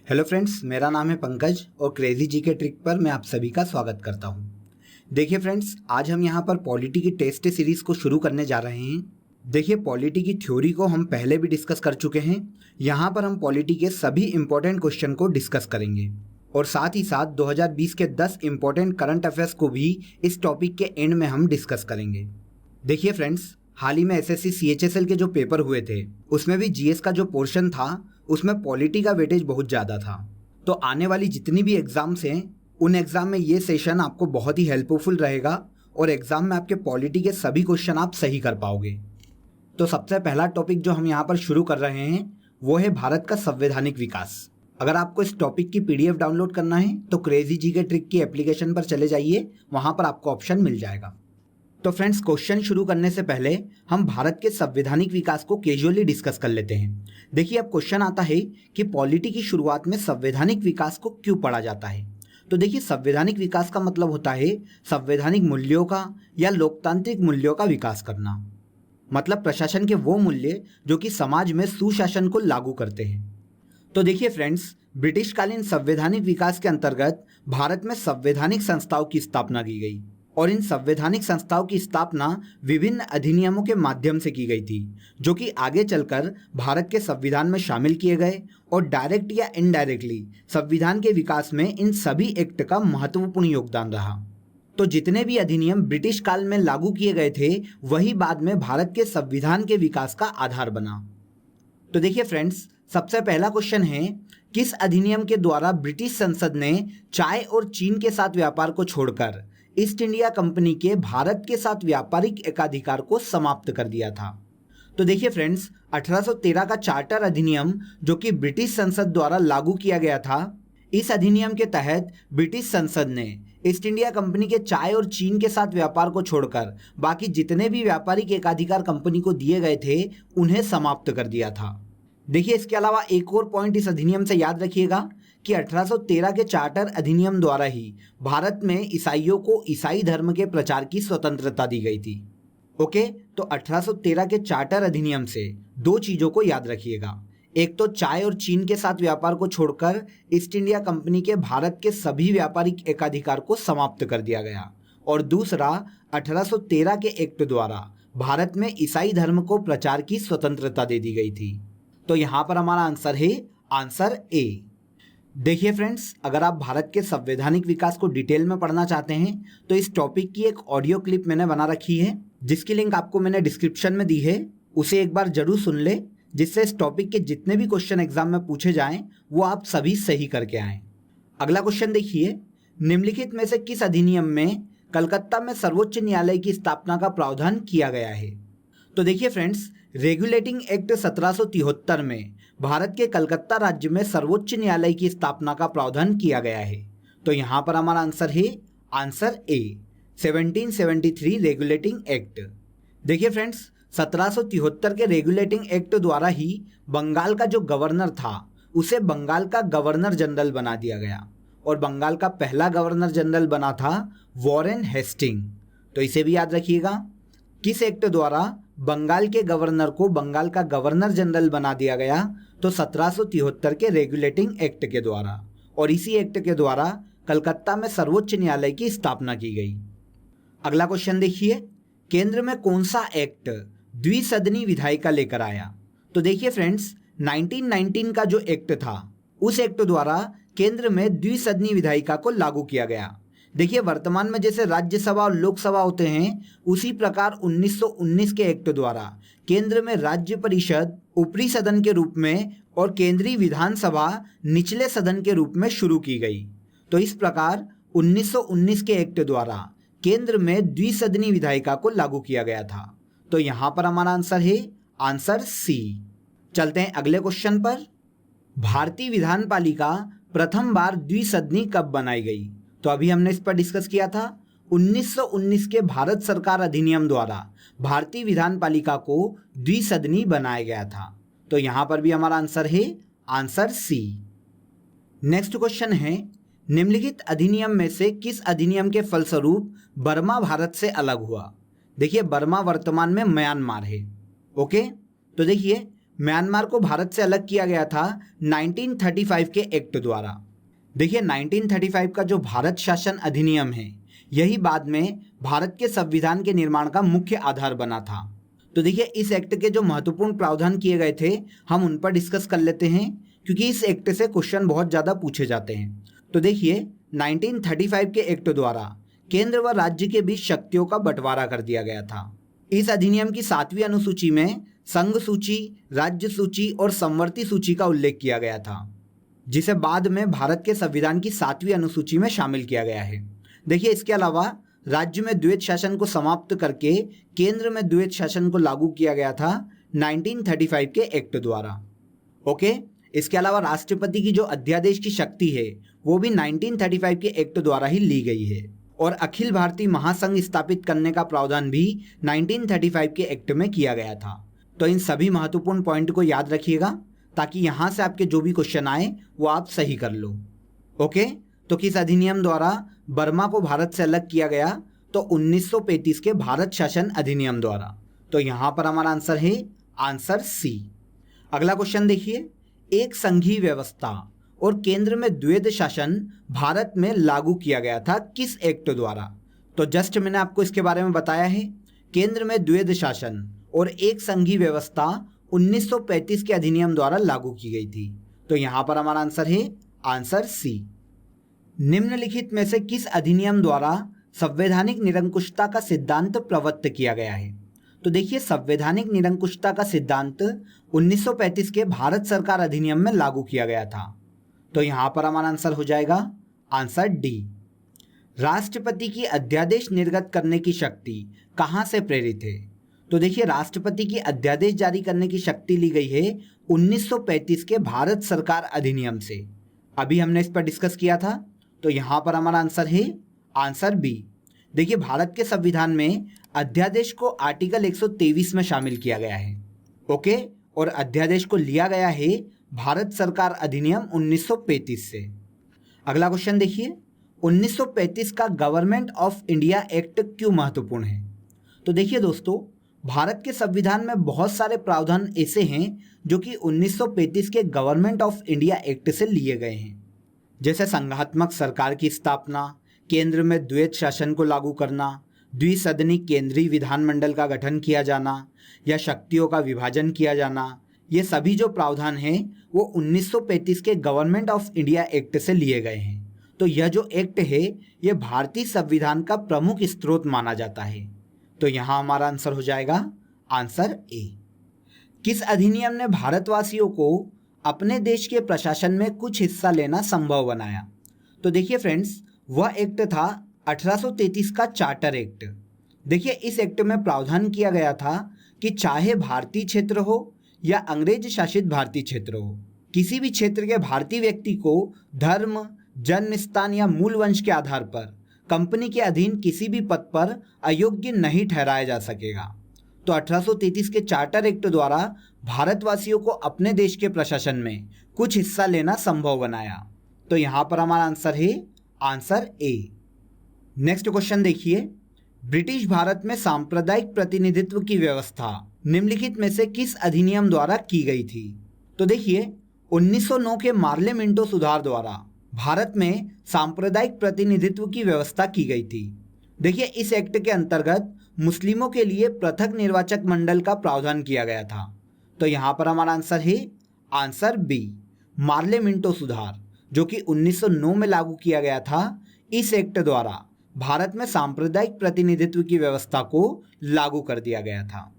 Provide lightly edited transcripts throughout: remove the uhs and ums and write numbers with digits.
Hello friends, मेरा नाम है पंकज और क्रेजी जी के ट्रिक पर मैं आप सभी का स्वागत करता हूं। देखिए फ्रेंड्स, आज हम यहां पर पॉलिटी की टेस्ट सीरीज को शुरू करने जा रहे हैं। देखिए, पॉलिटी की थ्योरी को हम पहले भी डिस्कस कर चुके हैं। यहां पर हम पॉलिटी के सभी इंपॉर्टेंट क्वेश्चन को डिस्कस करेंगे और साथ ही साथ 2020 के 10 इंपॉर्टेंट करंट अफेयर्स को भी इस टॉपिक के एंड में हम डिस्कस करेंगे। देखिए फ्रेंड्स, हाल ही में एसएससी सीएचएसएल के जो पेपर हुए थे उसमें भी जीएस का जो पोर्शन था उसमें पॉलिटी का वेटेज बहुत ज़्यादा था। तो आने वाली जितनी भी एग्जाम्स हैं उन एग्जाम में ये सेशन आपको बहुत ही हेल्पफुल रहेगा और एग्जाम में आपके पॉलिटी के सभी क्वेश्चन आप सही कर पाओगे। तो सबसे पहला टॉपिक जो हम यहाँ पर शुरू कर रहे हैं वो है भारत का संवैधानिक विकास। अगर आपको इस टॉपिक की पीडीएफ डाउनलोड करना है तो क्रेजी जी के ट्रिक की एप्लीकेशन पर चले जाइए, वहाँ पर आपको ऑप्शन मिल जाएगा। तो फ्रेंड्स, क्वेश्चन शुरू करने से पहले हम भारत के संवैधानिक विकास को कैजुअली डिस्कस कर लेते हैं। देखिए, अब क्वेश्चन आता है कि पॉलिटी की शुरुआत में संवैधानिक विकास को क्यों पढ़ा जाता है। तो देखिए, संवैधानिक विकास का मतलब होता है संवैधानिक मूल्यों का या लोकतांत्रिक मूल्यों का विकास करना। मतलब प्रशासन के वो मूल्य जो कि समाज में सुशासन को लागू करते हैं। तो देखिए फ्रेंड्स, ब्रिटिशकालीन संवैधानिक विकास के अंतर्गत भारत में संवैधानिक संस्थाओं की स्थापना की गई और इन संवैधानिक संस्थाओं की स्थापना विभिन्न अधिनियमों के माध्यम से की गई थी, जो कि आगे चलकर भारत के संविधान में शामिल किए गए और डायरेक्ट या इनडायरेक्टली संविधान के विकास में इन सभी एक्ट का महत्वपूर्ण योगदान रहा। तो जितने भी अधिनियम ब्रिटिश काल में लागू किए गए थे वही बाद में भारत के संविधान के विकास का आधार बना। तो देखिए फ्रेंड्स, सबसे पहला क्वेश्चन है, किस अधिनियम के द्वारा ब्रिटिश संसद ने चाय और चीन के साथ व्यापार को छोड़कर ईस्ट इंडिया कंपनी के भारत के साथ व्यापारिक एकाधिकार को समाप्त कर दिया था। तो देखिए फ्रेंड्स, 1813 का चार्टर अधिनियम जो कि ब्रिटिश संसद द्वारा लागू किया गया था, इस अधिनियम के तहत ब्रिटिश संसद ने ईस्ट इंडिया कंपनी के चाय और चीन के साथ व्यापार को छोड़कर बाकी जितने भी व्यापारिक एकाधिकार कंपनी को दिए गए थे उन्हें समाप्त कर दिया था। देखिए, इसके अलावा एक और पॉइंट इस अधिनियम से याद रखिएगा कि 1813 के चार्टर अधिनियम द्वारा ही भारत में ईसाइयों को ईसाई धर्म के प्रचार की स्वतंत्रता दी गई थी। ओके, तो 1813 के चार्टर अधिनियम से दो चीज़ों को याद रखिएगा। एक तो चाय और चीन के साथ व्यापार को छोड़कर ईस्ट इंडिया कंपनी के भारत के सभी व्यापारिक एकाधिकार को समाप्त कर दिया गया, और दूसरा 1813 के एक्ट द्वारा भारत में ईसाई धर्म को प्रचार की स्वतंत्रता दे दी गई थी। तो यहाँ पर हमारा आंसर है आंसर ए। देखिए फ्रेंड्स, अगर आप भारत के संवैधानिक विकास को डिटेल में पढ़ना चाहते हैं तो इस टॉपिक की एक ऑडियो क्लिप मैंने बना रखी है, जिसकी लिंक आपको मैंने डिस्क्रिप्शन में दी है। उसे एक बार जरूर सुन ले, जिससे इस टॉपिक के जितने भी क्वेश्चन एग्जाम में पूछे जाएं वो आप सभी सही करके आएँ। अगला क्वेश्चन देखिए, निम्नलिखित में से किस अधिनियम में कलकत्ता में सर्वोच्च न्यायालय की स्थापना का प्रावधान किया गया है। तो देखिए फ्रेंड्स, रेगुलेटिंग एक्ट 1773 में भारत के कलकत्ता राज्य में सर्वोच्च न्यायालय की स्थापना का प्रावधान किया गया है। तो यहाँ पर हमारा आंसर है आंसर ए, 1773 रेगुलेटिंग एक्ट। देखिए फ्रेंड्स, 1773 के रेगुलेटिंग एक्ट द्वारा ही बंगाल का जो गवर्नर था उसे बंगाल का गवर्नर जनरल बना दिया गया, और बंगाल का पहला गवर्नर जनरल बना था वॉरेन हेस्टिंग। तो इसे भी याद रखिएगा, किस एक्ट द्वारा बंगाल के गवर्नर को बंगाल का गवर्नर जनरल बना दिया गया। तो 1773 के रेगुलेटिंग एक्ट के द्वारा, और इसी एक्ट के द्वारा कलकत्ता में सर्वोच्च न्यायालय की स्थापना की गई। अगला क्वेश्चन देखिए, केंद्र में कौन सा एक्ट द्विसदनी विधायिका लेकर आया। तो देखिए फ्रेंड्स, 1919 का जो एक्ट था उस एक्ट द्वारा केंद्र में द्विसदनी विधायिका को लागू किया गया। देखिए, वर्तमान में जैसे राज्यसभा और लोकसभा होते हैं उसी प्रकार 1919 के एक्ट द्वारा केंद्र में राज्य परिषद ऊपरी सदन के रूप में और केंद्रीय विधानसभा निचले सदन के रूप में शुरू की गई। तो इस प्रकार 1919 के एक्ट द्वारा केंद्र में द्विसदनी विधायिका को लागू किया गया था। तो यहाँ पर हमारा आंसर है आंसर सी। चलते हैं अगले क्वेश्चन पर। भारतीय विधान पालिका प्रथम बार द्विसदनी कब बनाई गई। तो अभी हमने इस पर डिस्कस किया था, 1919 के भारत सरकार अधिनियम द्वारा भारतीय विधान पालिका को द्विसदनी बनाया गया था। तो यहाँ पर भी हमारा आंसर है आंसर सी। नेक्स्ट क्वेश्चन है, निम्नलिखित अधिनियम में से किस अधिनियम के फलस्वरूप बर्मा भारत से अलग हुआ। देखिए, बर्मा वर्तमान में म्यांमार है। ओके, तो देखिए, म्यांमार को भारत से अलग किया गया था 1935 के एक्ट द्वारा। देखिए 1935 का जो भारत शासन अधिनियम है, यही बाद में भारत के संविधान के निर्माण का मुख्य आधार बना था। तो देखिए इस एक्ट के जो महत्वपूर्ण प्रावधान किए गए थे, हम उन पर डिस्कस कर लेते हैं, क्योंकि इस एक्ट से क्वेश्चन बहुत ज़्यादा पूछे जाते हैं। तो देखिए 1935 के एक्ट द्वारा केंद्र व राज्य के बीच शक्तियों का बंटवारा कर दिया गया था। इस अधिनियम की 7वीं अनुसूची में संघ सूची, राज्य सूची और समवर्ती सूची का उल्लेख किया गया था, जिसे बाद में भारत के संविधान की 7वीं अनुसूची में शामिल किया गया है। देखिए इसके अलावा राज्य में द्वैध शासन को समाप्त करके केंद्र में द्वैध शासन को लागू किया गया था 1935 के एक्ट द्वारा। ओके, इसके अलावा राष्ट्रपति की जो अध्यादेश की शक्ति है, वो भी 1935 के एक्ट द्वारा ही ली गई है, और अखिल भारतीय महासंघ स्थापित करने का प्रावधान भी 1935 के एक्ट में किया गया था। तो इन सभी महत्वपूर्ण पॉइंट को याद रखिएगा, ताकि यहाँ से आपके जो भी क्वेश्चन आए वो आप सही कर लो। ओके, तो किस अधिनियम द्वारा बर्मा को भारत से अलग किया गया? तो 1935 के भारत शासन अधिनियम द्वारा। तो यहाँ पर हमारा आंसर है आंसर सी। अगला क्वेश्चन देखिए, एक संघीय व्यवस्था और केंद्र में द्वैध शासन भारत में लागू किया गया था किस एक्ट द्वारा? तो जस्ट मैंने आपको इसके बारे में बताया है। केंद्र में द्वैध शासन और एक संघीय व्यवस्था 1935 के अधिनियम द्वारा लागू की गई थी। तो यहाँ पर हमारा आंसर है आंसर सी। निम्नलिखित में से किस अधिनियम द्वारा संवैधानिक निरंकुशता का सिद्धांत प्रवृत्त किया गया है? तो देखिए संवैधानिक निरंकुशता का सिद्धांत 1935 के भारत सरकार अधिनियम में लागू किया गया था। तो यहाँ पर हमारा आंसर हो जाएगा आंसर डी। राष्ट्रपति की अध्यादेश निर्गत करने की शक्ति कहाँ से प्रेरित है? तो देखिए राष्ट्रपति की अध्यादेश जारी करने की शक्ति ली गई है 1935 के भारत सरकार अधिनियम से। अभी हमने इस पर डिस्कस किया था। तो यहाँ पर हमारा आंसर है आंसर बी। देखिए भारत के संविधान में अध्यादेश को आर्टिकल 123 में शामिल किया गया है। ओके, और अध्यादेश को लिया गया है भारत सरकार अधिनियम 1935 से। अगला क्वेश्चन देखिए, 1935 का गवर्नमेंट ऑफ इंडिया एक्ट क्यों महत्वपूर्ण है? तो देखिए दोस्तों, भारत के संविधान में बहुत सारे प्रावधान ऐसे हैं जो कि 1935 के गवर्नमेंट ऑफ इंडिया एक्ट से लिए गए हैं, जैसे संघात्मक सरकार की स्थापना, केंद्र में द्वैध शासन को लागू करना, द्विसदनी केंद्रीय विधानमंडल का गठन किया जाना या शक्तियों का विभाजन किया जाना। ये सभी जो प्रावधान हैं वो 1935 के गवर्नमेंट ऑफ इंडिया एक्ट से लिए गए हैं। तो यह जो एक्ट है ये भारतीय संविधान का प्रमुख स्रोत माना जाता है। तो यहाँ हमारा आंसर हो जाएगा आंसर ए। किस अधिनियम ने भारतवासियों को अपने देश के प्रशासन में कुछ हिस्सा लेना संभव बनाया? तो देखिए फ्रेंड्स, वह एक्ट था 1833 का चार्टर एक्ट। देखिए इस एक्ट में प्रावधान किया गया था कि चाहे भारतीय क्षेत्र हो या अंग्रेज शासित भारतीय क्षेत्र हो, किसी भी क्षेत्र के भारतीय व्यक्ति को धर्म, जन्म स्थान या मूल वंश के आधार पर कंपनी के अधीन किसी भी पद पर अयोग्य नहीं ठहराया जा सकेगा। तो 1833 के चार्टर एक्ट द्वारा भारतवासियों को अपने देश के प्रशासन में कुछ हिस्सा लेना संभव बनाया। तो यहाँ पर हमारा आंसर है आंसर ए। नेक्स्ट क्वेश्चन देखिए, ब्रिटिश भारत में सांप्रदायिक प्रतिनिधित्व की व्यवस्था निम्नलिखित में से किस अधिनियम द्वारा की गई थी? तो देखिए 1909 के मार्ले मिंटो सुधार द्वारा भारत में सांप्रदायिक प्रतिनिधित्व की व्यवस्था की गई थी। देखिए इस एक्ट के अंतर्गत मुस्लिमों के लिए पृथक निर्वाचक मंडल का प्रावधान किया गया था। तो यहाँ पर हमारा आंसर है आंसर बी, मार्ले मिंटो सुधार, जो कि 1909 में लागू किया गया था। इस एक्ट द्वारा भारत में सांप्रदायिक प्रतिनिधित्व की व्यवस्था को लागू कर दिया गया था।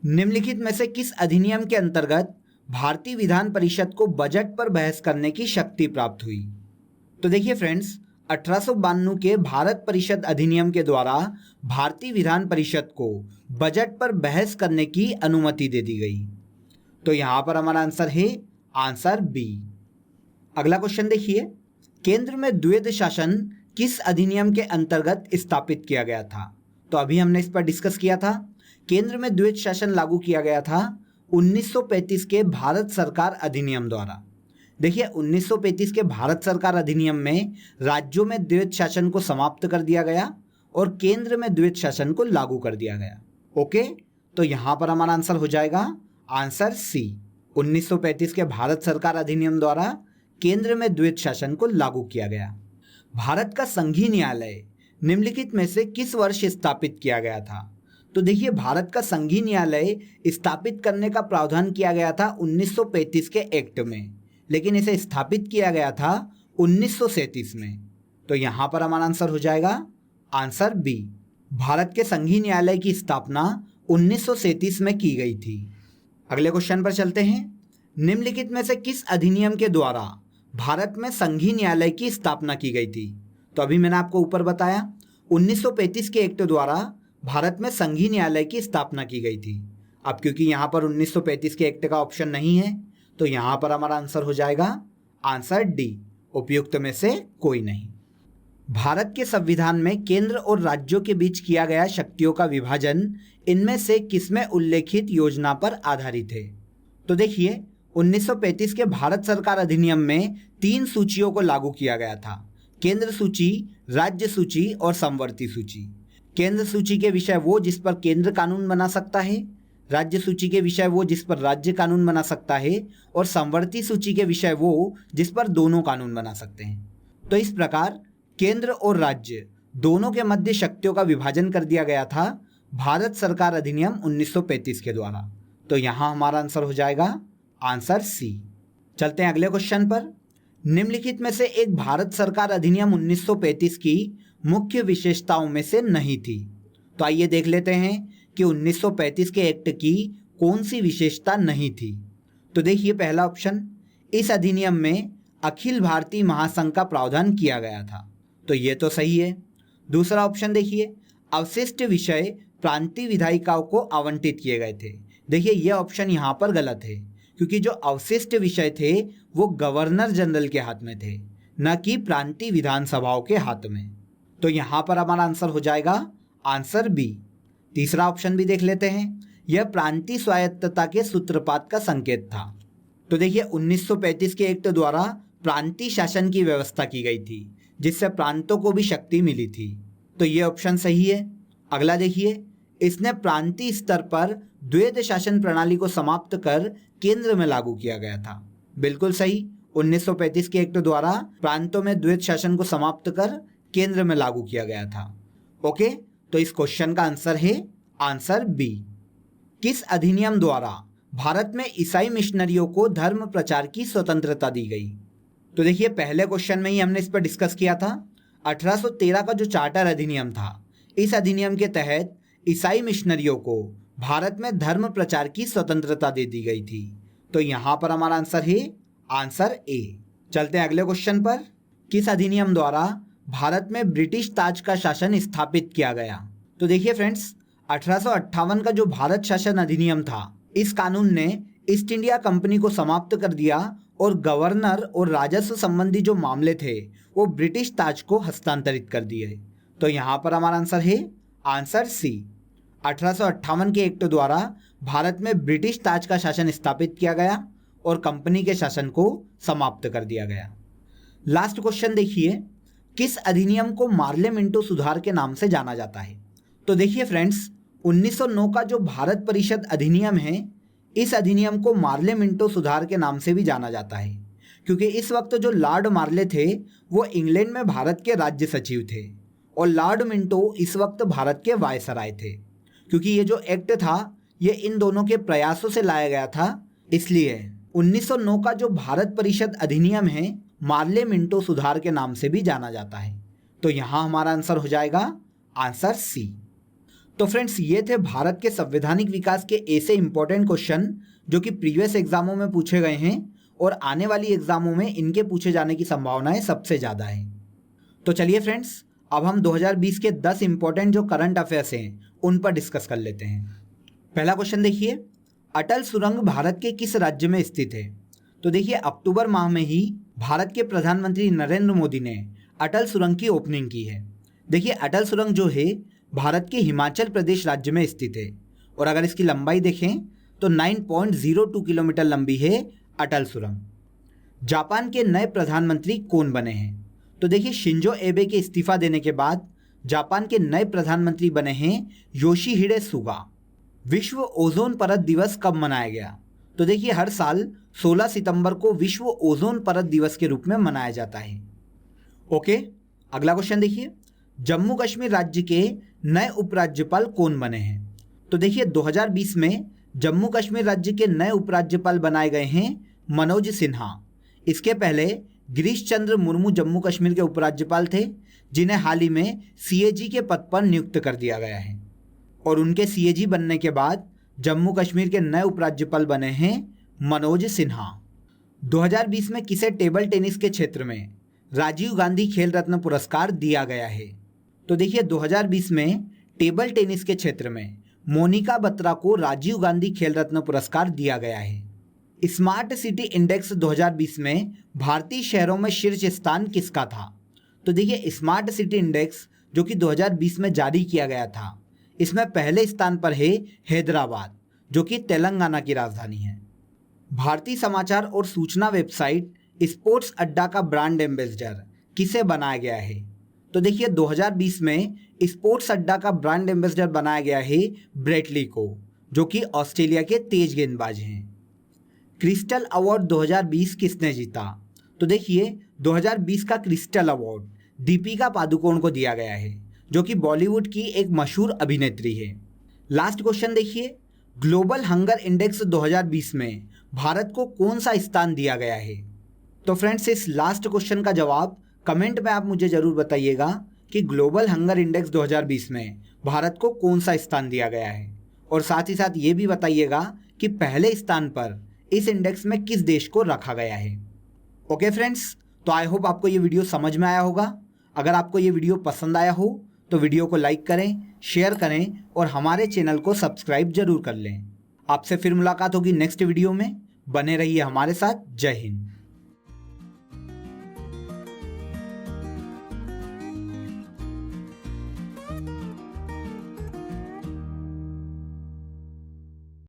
निम्नलिखित में से किस अधिनियम के अंतर्गत भारतीय विधान परिषद को बजट पर बहस करने की शक्ति प्राप्त हुई? तो देखिए फ्रेंड्स, 1892 के भारत परिषद अधिनियम के द्वारा भारतीय विधान परिषद को बजट पर बहस करने की अनुमति दे दी गई। तो यहाँ पर हमारा आंसर है आंसर बी। अगला क्वेश्चन देखिए, केंद्र में द्वैध शासन किस अधिनियम के अंतर्गत स्थापित किया गया था? तो अभी हमने इस पर डिस्कस किया था। केंद्र में द्वैध शासन लागू किया गया था 1935 के भारत सरकार अधिनियम द्वारा। देखिए 1935 के भारत सरकार अधिनियम में राज्यों में द्वैध शासन को समाप्त कर दिया गया और केंद्र में द्वैध शासन को लागू कर दिया गया। ओके, तो यहाँ पर हमारा आंसर हो जाएगा आंसर सी, 1935 के भारत सरकार अधिनियम द्वारा केंद्र में द्वैत शासन को लागू किया गया। भारत का संघीय न्यायालय निम्नलिखित में से किस वर्ष स्थापित किया गया था? तो देखिए, भारत का संघीय न्यायालय स्थापित करने का प्रावधान किया गया था 1935 के एक्ट में, लेकिन इसे स्थापित किया गया था 1937 में। तो यहाँ पर हमारा आंसर हो जाएगा आंसर बी, भारत के संघीय न्यायालय की स्थापना 1937 में की गई थी। अगले क्वेश्चन पर चलते हैं। निम्नलिखित में से किस अधिनियम के द्वारा भारत में संघीय न्यायालय की स्थापना की गई थी? तो अभी मैंने आपको ऊपर बताया 1935 के एक्ट द्वारा भारत में संघीय न्यायालय की स्थापना की गई थी। अब क्योंकि यहाँ पर 1935 के एक्ट का ऑप्शन नहीं है, तो यहाँ पर हमारा आंसर हो जाएगा आंसर डी, उपयुक्त में से कोई नहीं। भारत के संविधान में केंद्र और राज्यों के बीच किया गया शक्तियों का विभाजन इनमें से किसमें उल्लेखित योजना पर आधारित है? तो देखिए, 1935 के भारत सरकार अधिनियम में 3 सूचियों को लागू किया गया था, केंद्र सूची, राज्य सूची और समवर्ती सूची। केंद्र सूची के विषय वो जिस पर केंद्र कानून बना सकता है, राज्य सूची के विषय वो जिस पर राज्य कानून बना सकता है, और समवर्ती सूची के विषय वो जिस पर दोनों कानून बना सकते हैं। तो इस प्रकार केंद्र और राज्य दोनों के मध्य शक्तियों का विभाजन कर दिया गया था भारत सरकार अधिनियम 1935 के द्वारा। तो यहाँ हमारा आंसर हो जाएगा आंसर सी। चलते हैं अगले क्वेश्चन पर। निम्नलिखित में से एक भारत सरकार अधिनियम 1935 की मुख्य विशेषताओं में से नहीं थी। तो आइए देख लेते हैं कि 1935 के एक्ट की कौन सी विशेषता नहीं थी। तो देखिए, पहला ऑप्शन, इस अधिनियम में अखिल भारतीय महासंघ का प्रावधान किया गया था। तो ये तो सही है। दूसरा ऑप्शन देखिए, अवशिष्ट विषय प्रांतीय विधायिकाओं को आवंटित किए गए थे। देखिए, ये ऑप्शन यहाँ पर गलत है, क्योंकि जो अवशिष्ट विषय थे वो गवर्नर जनरल के हाथ में थे, न कि प्रांतीय विधानसभाओं के हाथ में। तो यहाँ पर हमारा आंसर हो जाएगा आंसर बी। तीसरा ऑप्शन भी देख लेते हैं, यह प्रांतीय स्वायत्तता के सूत्रपात का संकेत था। तो देखिए, 1935 के एक्ट द्वारा प्रांतीय शासन की व्यवस्था की गई थी, जिससे प्रांतों को भी शक्ति मिली थी। तो ये ऑप्शन सही है। अगला देखिए, इसने प्रांतीय स्तर पर द्वैत शासन प्रणाली को समाप्त कर केंद्र में लागू किया गया था। बिल्कुल सही, 1935 के एक्ट द्वारा प्रांतों में द्वैत शासन को समाप्त कर केंद्र में लागू किया गया था। ओके, तो इस क्वेश्चन का आंसर है आंसर बी। किस अधिनियम द्वारा भारत में ईसाई मिशनरियों को धर्म प्रचार की स्वतंत्रता दी गई? तो देखिए, पहले क्वेश्चन में ही हमने इस पर डिस्कस किया था। 1813 का जो चार्टर अधिनियम था, इस अधिनियम के तहत ईसाई मिशनरियों को भारत में धर्म प्रचार की स्वतंत्रता दे दी गई थी। तो यहाँ पर हमारा आंसर है आंसर ए। चलते हैं अगले क्वेश्चन पर। किस अधिनियम द्वारा भारत में ब्रिटिश ताज का शासन स्थापित किया गया? तो देखिए फ्रेंड्स, 1858 का जो भारत शासन अधिनियम था, इस कानून ने ईस्ट इंडिया कंपनी को समाप्त कर दिया और गवर्नर और राजस्व संबंधी जो मामले थे वो ब्रिटिश ताज को हस्तांतरित कर दिए। तो यहाँ पर हमारा आंसर है आंसर सी। 1858 के एक्ट द्वारा भारत में ब्रिटिश ताज का शासन स्थापित किया गया और कंपनी के शासन को समाप्त कर दिया गया। लास्ट क्वेश्चन देखिए, किस अधिनियम को मार्ले मिंटो सुधार के नाम से जाना जाता है? तो देखिए फ्रेंड्स, 1909 का जो भारत परिषद अधिनियम है, इस अधिनियम को मार्ले मिंटो सुधार के नाम से भी जाना जाता है, क्योंकि इस वक्त जो लॉर्ड मार्ले थे वो इंग्लैंड में भारत के राज्य सचिव थे और लॉर्ड मिंटो इस वक्त भारत के वायसराय थे। क्योंकि ये जो एक्ट था ये इन दोनों के प्रयासों से लाया गया था, इसलिए 1909 का जो भारत परिषद अधिनियम है मार्ले मिंटो सुधार के नाम से भी जाना जाता है। तो यहाँ हमारा आंसर हो जाएगा आंसर सी। तो फ्रेंड्स, ये थे भारत के संवैधानिक विकास के ऐसे इंपॉर्टेंट क्वेश्चन जो कि प्रीवियस एग्जामों में पूछे गए हैं और आने वाली एग्जामों में इनके पूछे जाने की संभावनाएं सबसे ज़्यादा है। तो चलिए फ्रेंड्स, अब हम 2020 के 10 इंपॉर्टेंट जो करंट अफेयर्स हैं उन पर डिस्कस कर लेते हैं। पहला क्वेश्चन देखिए, अटल सुरंग भारत के किस राज्य में स्थित है? तो देखिए, अक्टूबर माह में ही भारत के प्रधानमंत्री नरेंद्र मोदी ने अटल सुरंग की ओपनिंग की है। देखिए, अटल सुरंग जो है भारत के हिमाचल प्रदेश राज्य में स्थित है और अगर इसकी लंबाई देखें तो 9.02 किलोमीटर लंबी है अटल सुरंग। जापान के नए प्रधानमंत्री कौन बने हैं? तो देखिए, शिंजो एबे के इस्तीफा देने के बाद जापान के नए प्रधानमंत्री बने हैं योशिहिडे सुगा। विश्व ओजोन परत दिवस कब मनाया गया? तो देखिए हर साल 16 सितंबर को विश्व ओजोन परत दिवस के रूप में मनाया जाता है। ओके, अगला क्वेश्चन देखिए, जम्मू कश्मीर राज्य के नए उपराज्यपाल कौन बने हैं? तो देखिए 2020 में जम्मू कश्मीर राज्य के नए उपराज्यपाल बनाए गए हैं मनोज सिन्हा। इसके पहले गिरीश चंद्र मुर्मू जम्मू कश्मीर के उपराज्यपाल थे, जिन्हें हाल ही में सीएजी के पद पर नियुक्त कर दिया गया है। और उनके सीएजी बनने के बाद जम्मू कश्मीर के नए उपराज्यपाल बने हैं मनोज सिन्हा। 2020 में किसे टेबल टेनिस के क्षेत्र में राजीव गांधी खेल रत्न पुरस्कार दिया गया है? तो देखिए 2020 में टेबल टेनिस के क्षेत्र में मोनिका बत्रा को राजीव गांधी खेल रत्न पुरस्कार दिया गया है। स्मार्ट सिटी इंडेक्स 2020 में भारतीय शहरों में शीर्ष स्थान किसका था? तो देखिए स्मार्ट सिटी इंडेक्स जो कि 2020 में जारी किया गया था, इसमें पहले स्थान पर है हैदराबाद, जो कि तेलंगाना की राजधानी है। भारतीय समाचार और सूचना वेबसाइट स्पोर्ट्स अड्डा का ब्रांड एम्बेसडर किसे बनाया गया है? तो देखिए 2020 में स्पोर्ट्स अड्डा का ब्रांड एम्बेसडर बनाया गया है ब्रेटली को, जो कि ऑस्ट्रेलिया के तेज गेंदबाज हैं। क्रिस्टल अवार्ड 2020 किसने जीता? तो देखिए 2020 का क्रिस्टल अवार्ड दीपिका पादुकोण को दिया गया है, जो कि बॉलीवुड की एक मशहूर अभिनेत्री है। लास्ट क्वेश्चन देखिए, ग्लोबल हंगर इंडेक्स 2020 में भारत को कौन सा स्थान दिया गया है? तो फ्रेंड्स इस लास्ट क्वेश्चन का जवाब कमेंट में आप मुझे ज़रूर बताइएगा कि ग्लोबल हंगर इंडेक्स 2020 में भारत को कौन सा स्थान दिया गया है, और साथ ही साथ ये भी बताइएगा कि पहले स्थान पर इस इंडेक्स में किस देश को रखा गया है। ओके फ्रेंड्स, तो आई होप आपको ये वीडियो समझ में आया होगा। अगर आपको ये वीडियो पसंद आया हो तो वीडियो को लाइक करें, शेयर करें और हमारे चैनल को सब्सक्राइब जरूर कर लें। आपसे फिर मुलाकात होगी नेक्स्ट वीडियो में। बने रहिए हमारे साथ। जय हिंद।